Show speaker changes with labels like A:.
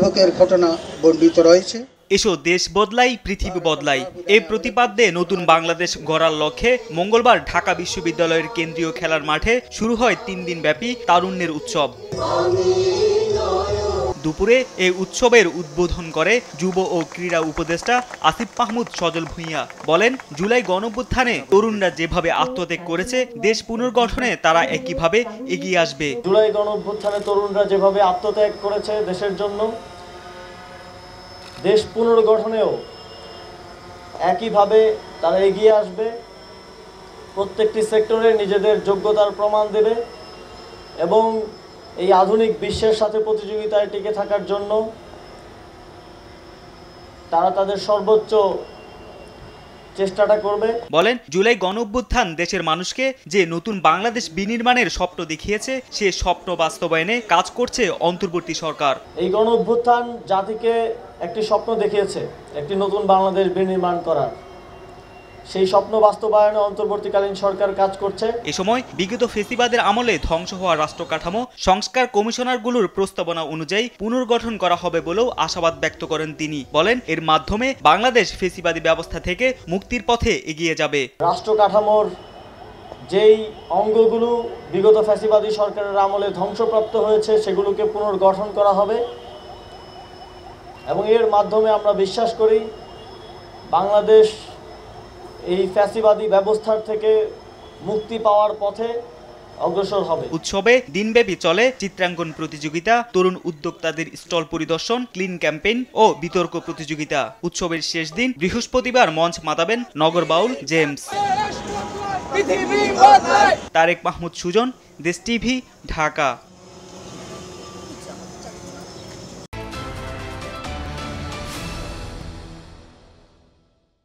A: ঘটনা বর্ণিত রয়েছে।
B: এসো দেশ বদলাই পৃথিবী বদলাই এই প্রতিপাদ্যে নতুন বাংলাদেশ গড়ার লক্ষ্যে মঙ্গলবার ঢাকা বিশ্ববিদ্যালয়ের কেন্দ্রীয় খেলার মাঠে শুরু হয় 3 দিনব্যাপী তারুণ্যের উৎসব। দুপুরে এই উৎসবের উদ্বোধন করে যুব ও ক্রীড়া উপদেষ্টা আসিফ মাহমুদ সজল ভূঁইয়া। বলেন, জুলাই গণঅভ্যুত্থানে তরুণরা যেভাবে আত্মত্যাগ করেছে, দেশ পুনর্গঠনে তারা একইভাবে এগিয়ে আসবে।
C: জুলাই গণঅভ্যুত্থানে তরুণরা যেভাবে আত্মত্যাগ করেছে দেশের জন্য, দেশ পুনর্গঠনেও একইভাবে তারা এগিয়ে আসবে। প্রত্যেকটি সেক্টরে নিজেদের যোগ্যতার প্রমাণ দেবে এবং এই আধুনিক বিশ্বের সাথে প্রতিযোগিতায় টিকে থাকার জন্য তারা তাদের সর্বোচ্চ চেষ্টাটা করবে।
B: বলেন, জুলাই গণঅভ্যুত্থান দেশের মানুষকে যে নতুন বাংলাদেশ বিনির্মাণের স্বপ্ন দেখিয়েছে, সে স্বপ্ন বাস্তবায়নে কাজ করছে অন্তর্বর্তী সরকার।
C: এই গণঅভ্যুত্থান জাতিকে একটি স্বপ্ন দেখিয়েছে, একটি নতুন বাংলাদেশ বিনির্মাণ করার। সেই স্বপ্ন বাস্তবায়নে অন্তর্বর্তীকালীন সরকার কাজ করছে।
B: এ সময় বিগত ফেসিবাদের আমলে ধ্বংস হওয়া রাষ্ট্র কাঠামো সংস্কার কমিশনারগুলোর প্রস্তাবনা অনুযায়ী পুনর্গঠন করা হবে বলেও আশাবাদ ব্যক্ত করেন তিনি। বলেন, এর মাধ্যমে বাংলাদেশ ফেসিবাদী ব্যবস্থা থেকে মুক্তির পথে এগিয়ে যাবে।
C: রাষ্ট্র কাঠামোর যেই অঙ্গগুলো বিগত ফ্যাসিবাদী সরকারের আমলে ধ্বংসপ্রাপ্ত হয়েছে, সেগুলোকে পুনর্গঠন করা হবে এবং এর মাধ্যমে আমরা বিশ্বাস করি বাংলাদেশ এই ফ্যাসিবাদী ব্যবস্থার থেকে মুক্তি পাওয়ার পথে অগ্রসর হবে।
B: উৎসবে দিনব্যাপী চলে চিত্রাঙ্কন প্রতিযোগিতা, তরুণ উদ্যোক্তাদের স্টল পরিদর্শন, ক্লিন ক্যাম্পেইন ও বিতর্ক প্রতিযোগিতা। উৎসবের শেষ দিন বৃহস্পতিবার মঞ্চ মাতাবেন নগর বাউল জেমস। তারেক মাহমুদ সুজন, দেশ টিভি, ঢাকা।